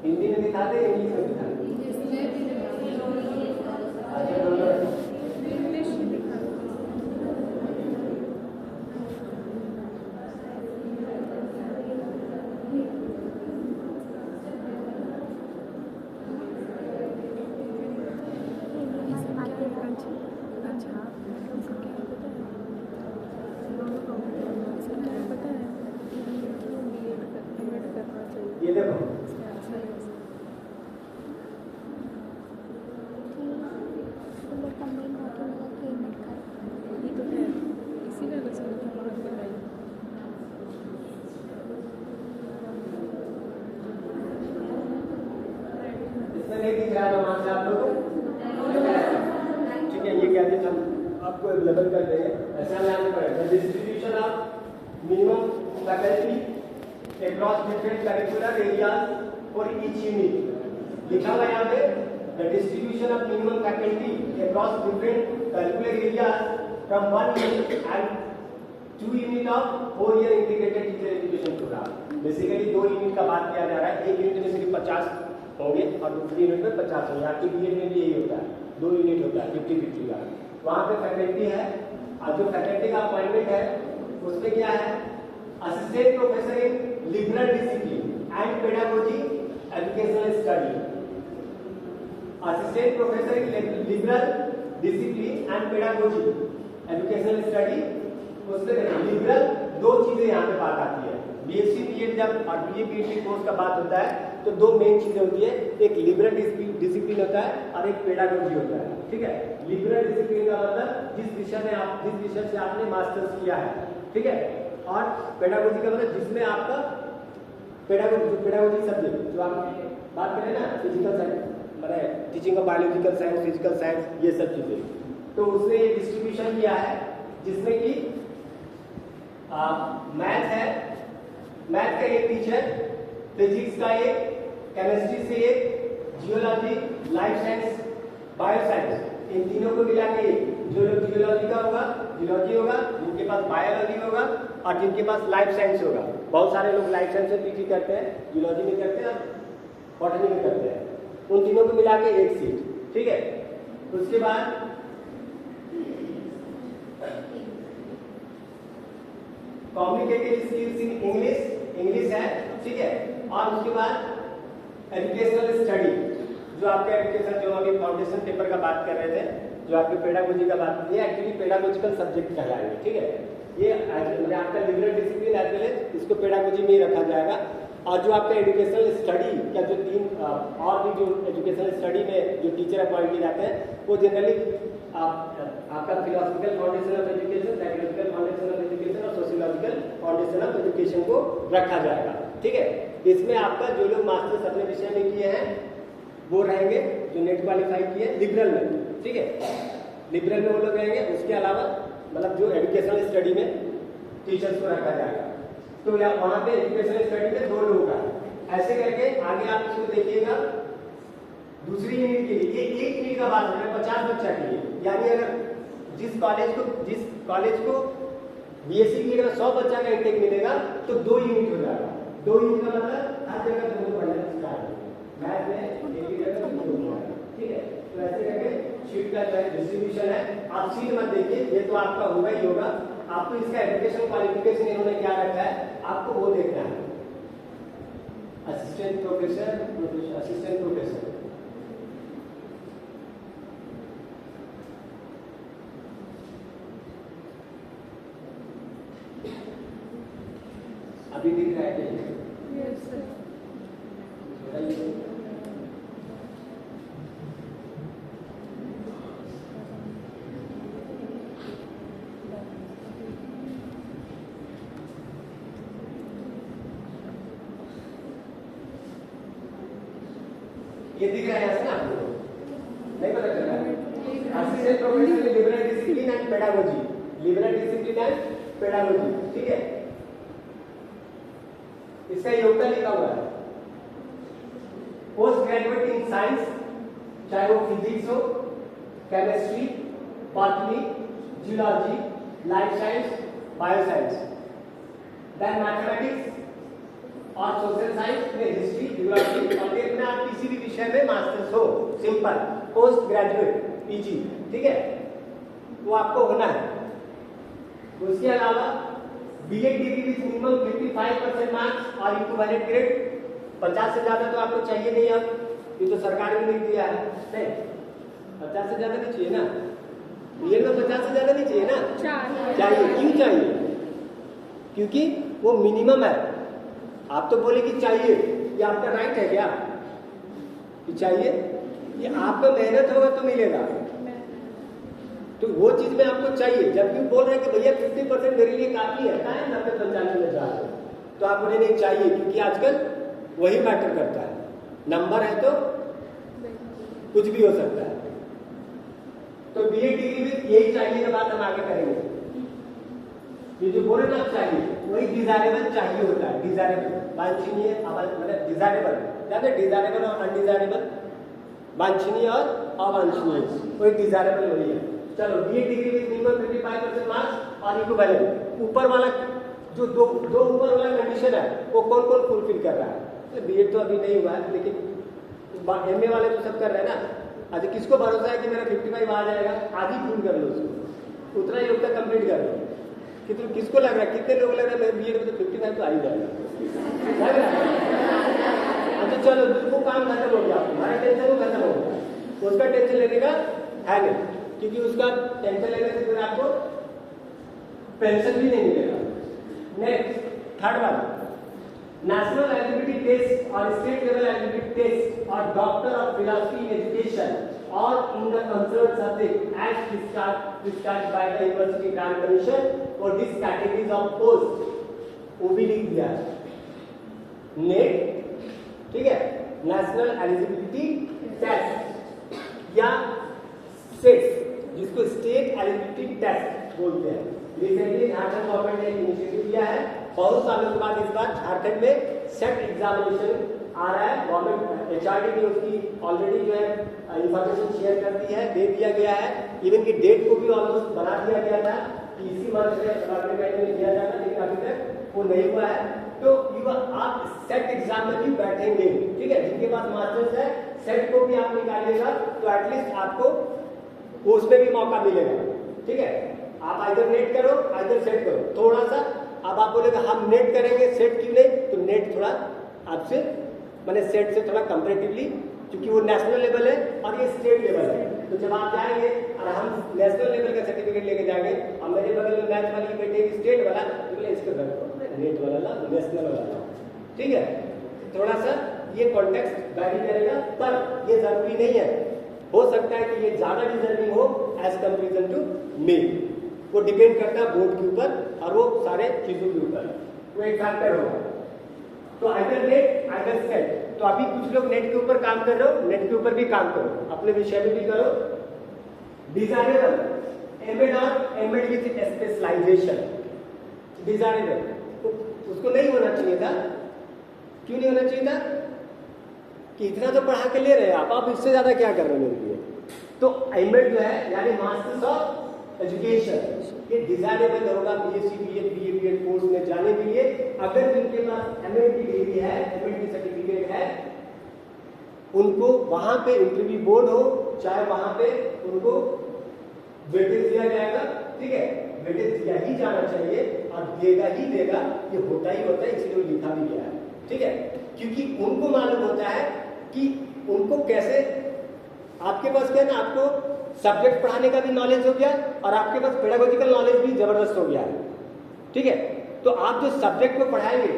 हिंदी में दिखाते हैं, इंग्लिश में दिखाते हैं? अच्छा, दोनों ये देखो इसमें नहीं दिख रहा है वहां से आप लोग, ठीक है? ये गैजेट हम आपको अवेलेबल कर देंगे। ऐसा लाना पड़ेगा distribution of minimum faculty across different curricular areas for each unit. लिखा हुआ यहाँ पे the distribution of minimum faculty across different curricular areas from 1 unit and 2 unit of 4 year integrated teacher education program. Basically 2 unit का बात किया जा रहा है। एक यूनिट में सिर्फ 50 होंगे और दूसरी यूनिट में 50 होंगे। आपके बीएड में भी यही होता है, 2 यूनिट होता है 50-50 का। वहाँ पे फैकल्टी है और जो फैकल्टी का अपॉइंटमेंट है उसमें क्या है, assistant professor in liberal discipline and pedagogy educational study. Assistant professor in liberal discipline and pedagogy educational study. उसमें लिबरल 2 चीजें यहाँ पे बात आती है। बीएससी बीएड जब और बीए पीएचडी कोर्स का बात होता है तो 2 मेन चीजें होती है, एक लिबरल डिसिप्लिन होता है और एक पेडागोजी होता है, ठीक है? लिबरल डिसिप्लिन का मतलब जिस विषय से आपने मास्टर्स किया है, ठीक है? और पेडागोजी का मतलब जिसमें आपका पेडागोजी सब्जेक्ट जो आप बात करें ना, फिजिकल साइंस मतलब teaching of biological science, physical science, ये सब चीजें, तो उसने ये डिस्ट्रीब्यूशन किया है जिसमें कि मैथ है, मैथ का एक टीचर, फिजिक्स का एक, केमिस्ट्री से एक, geology, life science, bio science, इन तीनों को मिला के जो लोग जियोलॉजी का होगा जियोलॉजी होगा, जिनके पास बायोलॉजी होगा और जिनके पास लाइफ साइंस होगा। बहुत सारे लोग लाइफ साइंस में पीजी करते हैं, जियोलॉजी में करते हैं, बॉटनी में करते हैं। उन तीनों को मिला के एक सीट, ठीक है? उसके बाद कम्युनिकेटिव स्किल्स इन इंग्लिश है, ठीक है? और उसके बाद एजुकेशनल स्टडी, जो आपका एजुकेशन जो अभी फाउंडेशन पेपर का बात कर रहे थे, जो आपके पेडागोजी का बात, ये एक्चुअली पेडागोजिकल सब्जेक्ट कहलाएंगे, ठीक है? ये आपका liberal discipline as well as इसको पेडागोजी में ही रखा जाएगा। और जो आपका एजुकेशनल स्टडी का जो 3 और भी जो एजुकेशनल स्टडी में जो टीचर अपॉइंट किए जाते हैं वो जनरली आपका philosophical foundation of education, psychological foundation of education और सोशियोलॉजिकल फाउंडेशन ऑफ एजुकेशन को रखा जाएगा, ठीक है? इसमें आपका जो लोग मास्टर्स अपने विषय में किए हैं वो रहेंगे, जो नेट क्वालिफाई किए लिबरल में, ठीक है? लिबरल में वो लोग रहेंगे। उसके अलावा मतलब जो एजुकेशनल स्टडी में टीचर्स को रखा जाएगा, तो या वहां पे एजुकेशनल स्टडी में 2 लोग का ऐसे करके आगे आप इसको देखिएगा। दूसरी यूनिट के लिए ये 1 यूनिट का बात है 50 बच्चा के लिए, यानी अगर जिस कॉलेज को बीएससी की अगर 100 बच्चा का इंटेक मिलेगा तो 2 यूनिट हो जाएगा। 2 यूनिट का मतलब हर जगह 2 पढ़ना स्टार्ट, मैथ में एक ही जगह 2 होगा, ठीक है? तो ऐसे करके शीट का जो डिस्ट्रीब्यूशन है, आप शीट मत देखिए, ये तो आपका होगा ही होगा। आपको इसका एजुकेशन क्वालिफिकेशन इन्होंने क्या रखा है आपको वो देखना है। असिस्टेंट प्रोफेसर, असिस्टेंट प्रोफेसर, अभी दिख रहा है क्या? Yes sir. ये दिख रहा है ऐसा ना आपको? नहीं पता चल रहा है? Assistant professor liberal discipline and pedagogy, liberal discipline and pedagogy, ठीक है? इसका योग्यता लिखा हुआ है। पोस्ट ग्रेजुएट इन साइंस, चाहे वो फिजिक्स हो, chemistry, botany, geology, life science, bio science, then mathematics और सोशल साइंस में हिस्ट्री, ज्योग्राफी और टेन में आप किसी भी विषय में मास्टर्स हो, सिंपल, पोस्ट ग्रेजुएट, पीजी, ठीक है, वो आपको होना है। उसके अलावा BEd degree with minimum 55% marks और इक्विवेलेंट ग्रेड, 50 से ज्यादा तो आपको चाहिए नहीं। अब ये तो सरकार ने लिख दिया है, नहीं 50 से ज्यादा नहीं चाहिए ना, बीएड में 50 से ज्यादा नहीं चाहिए ना, चाहिए। क्यों चाहिए? क्योंकि वो मिनिमम है। आप तो बोले कि चाहिए, ये आपका राइट है क्या कि चाहिए? ये आपका मेहनत होगा तो मिलेगा, तो वो चीज में आपको चाहिए। जबकि बोल रहे हैं कि भैया 50% मेरे लिए काफी है, कहाँ है 90-95 में जा रहे हो, तो आप बोले नहीं चाहिए, क्योंकि आजकल वही मैटर करता है। नंबर है तो कुछ भी हो सकता है। तो बीएड डिग्री में यही चाहिए का बात हम आगे करेंगे। ये जो बोले ना चाहिए, वही डिजायरेबल चाहिए होता है। डिजायरेबल, वांछनीय, मतलब डिजायरेबल, जाते डिजायरेबल और अनडिजायरेबल, वांछनीय और अवांछनीय, वही डिजायरेबल वही है। चलो BEd degree with minimum 55% marks और इक्विवेलेंट। ऊपर वाला जो दो ऊपर वाला कंडीशन है वो कौन कौन फुलफिल कर रहा है? तो बीएड तो अभी नहीं हुआ है, लेकिन एमए वाले तो सब कर रहे हैं ना। आज किसको भरोसा है कि मेरा 55 आ जाएगा? आधी फुल कर लो उसको, उतना ही उतना कंप्लीट कर लो। किसको लग रहा है, कितने लोग लग रहा है बीएड में तो 55 तो आ ही जाएगा, लग रहा है? तो चलो वो काम खत्म हो गया, हमारा टेंशन वो खत्म हो गया, उसका टेंशन लेने का है नहीं, क्योंकि उसका टेंशन लेने से फिर आपको पेंशन भी नहीं मिलेगा। Next third one, national eligibility test और स्टेट लेवल एलिजिबिलिटी टेस्ट और doctor of philosophy in education और in the concern subject as discussed by the university grant commission for this categories of post, वो भी लिख दिया NET, ठीक है, national eligibility test या सेट, जिसको स्टेट एलिजिबिलिटी टेस्ट बोलते हैं। रिसेंटली झारखंड गवर्नमेंट ने इनिशिएटिव लिया है, बहुत सालों के बाद इस बार झारखंड में सेट एग्जामिनेशन आ रहा है। गवर्नमेंट एचआरडी ने उसकी ऑलरेडी जो है इंफॉर्मेशन शेयर कर दी है, दे दिया गया है। इवन की डेट को भी ऑलमोस्ट बना दिया गया था कि इसी मंथ में गवर्नमेंट में दिया जाता, लेकिन अभी तक वो नहीं हुआ है। तो आप सेट एग्जाम में भी बैठेंगे, ठीक है, जिनके पास मास्टर्स है सेट को भी आप निकालिएगा तो एटलीस्ट आपको उसमें भी मौका मिलेगा, ठीक है। आप आइदर नेट करो आइदर सेट करो, थोड़ा सा अब आप बोलेगा हम नेट करेंगे सेट क्यों नहीं, तो नेट थोड़ा आपसे मैंने सेट से थोड़ा कंपैरेटिवली, क्योंकि वो नेशनल लेवल है और ये स्टेट लेवल है, तो जब आप जाएंगे और हम नेशनल लेवल का सर्टिफिकेट लेके जाएंगे और मेरे बगल में मैथ वाली बैठेगी स्टेट वाला, तो बोले इसके नेट वाला ला नेशनल वाला ला, ठीक है। थोड़ा सा ये कॉन्टेक्स्ट वैरी करेगा, पर ये जरूरी नहीं है, हो सकता है कि ये ज्यादा डिजर्विंग हो एज कंपेरिजन टू मेल, वो डिपेंड करता है बोर्ड के ऊपर और वो सारे चीजों के ऊपर, वो एक फैक्टर होगा। तो आइदर नेट आइदर सेट। तो अभी कुछ लोग नेट के ऊपर काम कर रहे हो, नेट के ऊपर भी काम करो, अपने विषय में भी करो। डिजायरेबल एमएड और एमएड विद स्पेशलाइजेशन, डिजायरेबल तो उसको नहीं होना चाहिए था। क्यों नहीं होना चाहिए था? कि इतना तो पढ़ा के ले रहे हैं आप इससे ज्यादा क्या कर रहे हो मेरे लिए? तो एमएड जो है यानी मास्टर्स ऑफ एजुकेशन, ये डिजायरेबल होगा बीएससी बीएड बीएड कोर्स में जाने के लिए। अगर जिनके पास एमएड की डिग्री है, एमएड की सर्टिफिकेट है, उनको वहां पे इंटरव्यू बोर्ड हो चाहे वहां पे उनको वेटेज दिया जाएगा, ठीक है, वेटेज दिया ही जाना चाहिए और देगा ही देगा, ये होता ही होता है, इसीलिए लिखा भी गया है, ठीक है। क्योंकि उनको मालूम होता है कि उनको कैसे, आपके पास क्या है ना, आपको सब्जेक्ट पढ़ाने का भी नॉलेज हो गया और आपके पास पेडागोजिकल नॉलेज भी जबरदस्त हो गया है, ठीक है। तो आप जो सब्जेक्ट को पढ़ाएंगे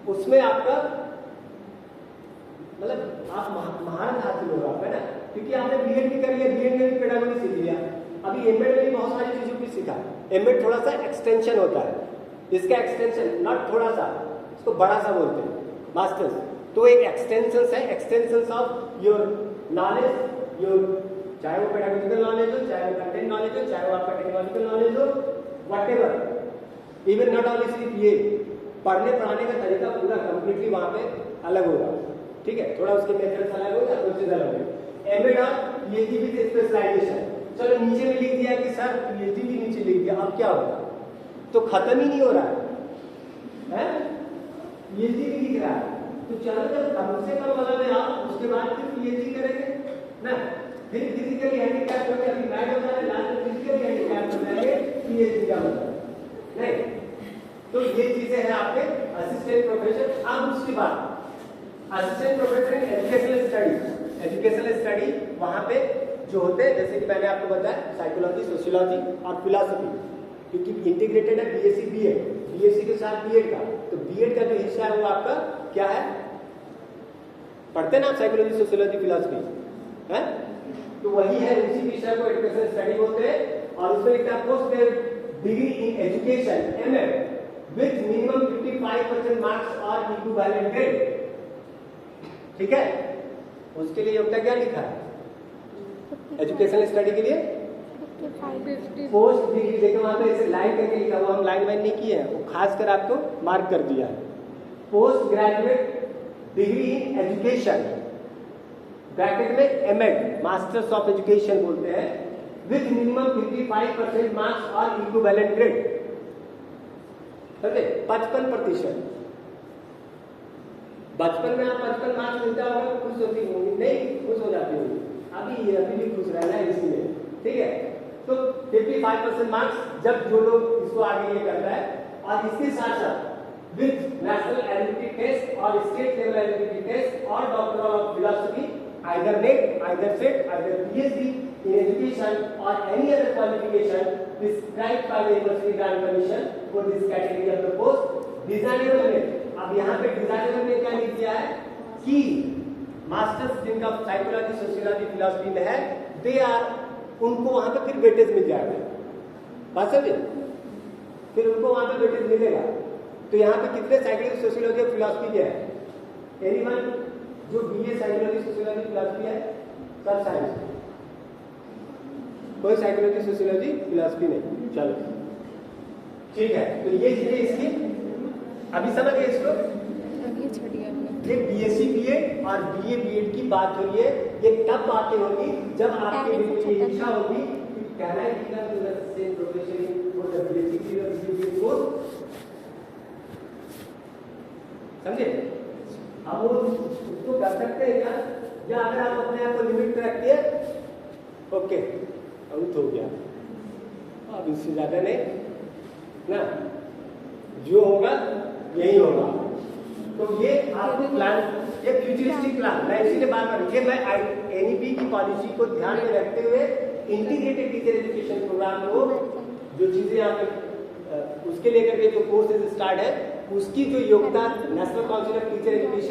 उसमें आपका मतलब आप महारत हासिल होगा, है ना, क्योंकि आपने बीएड भी कर लिया, बीएड में भी पेडागोजी सीख लिया, अभी एमएड में भी बहुत सारी चीजों को सीखा। एमएड थोड़ा सा एक्सटेंशन होता है, इसका एक्सटेंशन नॉट थोड़ा सा, इसको बड़ा सा बोलते हैं मास्टर्स, तो एक एक्सटेंशन है, extension of your knowledge, your चाहे वो पेडागोजिकल नॉलेज हो, चाहे वो कंटेंट नॉलेज हो, चाहे वो आपका टेक्नोलॉजिकल नॉलेज हो, व्हाटएवर, इवन नॉट ओनली सिर्फ ये पढ़ने पढ़ाने का तरीका पूरा कंप्लीटली वहां पे अलग होगा, ठीक है, थोड़ा उसके मेथड्स अलग होगा, प्रोसेस अलग होगा। एमएड और पीएचडी विद स्पेशलाइजेशन, चलो नीचे में लिख दिया कि सर पीएचडी भी नीचे लिख दिया, अब क्या होगा? तो खत्म ही नहीं हो रहा है, पीएचडी भी दिख रहा है, तो चलो जब कम से कम वाला में आप उसके बाद फिर पीएचडी करेंगे ना, फिर फिजिकली हैंडीकैप हो गया, फिर मैड हो जाए, लास्ट में फिजिकली हैंडीकैप हो जाएंगे, पीएचडी का मतलब नहीं। तो ये चीजें हैं आपके असिस्टेंट प्रोफेसर। अब उसके बाद assistant professor in educational study, educational study वहां पे जो होते हैं, जैसे कि मैंने आपको बताया साइकोलॉजी, सोशियोलॉजी और फिलॉसफी, क्योंकि इंटीग्रेटेड है बीएससी बीएड, बीएससी के साथ बीएड का, तो बीएड का जो हिस्सा है वो आपका क्या है, पढ़ते ना आप साइकोलॉजी, सोशियोलॉजी, फिलॉसफी है, तो वही है, उसी विषय को एजुकेशनल स्टडी बोलते हैं। और उसमें लिखता है post degree in education MA with minimum 55% marks और इक्विवेलेंट ग्रेड, ठीक है। उसके लिए योग्यता क्या लिखा है एजुकेशनल स्टडी के लिए, पोस्ट डिग्री, देखो वहां पे ऐसे लाइन करके लिखा हुआ, हम लाइन वाइन नहीं किए हैं, वो खास कर आपको मार्क कर दिया है। Post graduate degree in education bracket में एमएड मास्टर्स ऑफ एजुकेशन बोलते हैं, विथ मिनिमम 55% मार्क्स और इक्विवेलेंट ग्रेड, समझे, 55%। बचपन में आप 55 मार्क्स मिलता होगा, खुश होती होंगी, नहीं खुश हो जाती होंगी, अभी भी खुश रहना है इसमें, ठीक है। तो 55% मार्क्स जब जो लोग इसको आगे ये करता है, और इसके साथ साथ विथ नेशनल एलिजिबिलिटी टेस्ट और स्टेट लेवल एलिजिबिलिटी टेस्ट और doctor of philosophy, either NET, either SET, either PhD in education और any other qualification prescribed by the University Grant Commission for this category of the post. Designable में, अब यहाँ पे designable में क्या लिख दिया है कि मास्टर्स जिनका साइकोलॉजी, सोशियोलॉजी, फिलॉसफी में है, दे आर, उनको वहां पे फिर वेटेज मिल जाएगा, बात समझे, फिर उनको वहां पे वेटेज मिलेगा। तो यहाँ पे कितने साइकोलॉजी, सोशियोलॉजी और फिलॉसफी के है, एनीवन जो बीए साइकोलॉजी, सोशियोलॉजी, फिलॉसफी है, सब साइंस, कोई साइकोलॉजी, सोशियोलॉजी, फिलॉसफी नहीं, चलो ठीक है। तो ये चीजें इसकी अभी समझ गए इसको, ये बीएससी बीएड और बीए बीएड की बात हो रही है, ये तब बातें होगी जब आपके दिल में इच्छा होगी कि कहना है कि ना same profession for the BSc और बीए कोर्स, समझे। अब वो उसको कर सकते हैं क्या, या अगर आप अपने आप को लिमिट में रखिए, ओके बहुत हो गया, अब इससे ज्यादा नहीं ना, जो होगा यही होगा। तो ये आपको प्लान, ये फ्यूचरिस्टिक प्लान, मैं इसीलिए बात कर रही हूँ, मैं एनईपी की पॉलिसी को ध्यान में रखते हुए इंटीग्रेटेड टीचर एजुकेशन प्रोग्राम को, जो चीजें यहाँ पे उसके लेकर के जो कोर्सेज स्टार्ट है, उसकी जो योगदान national council of teacher education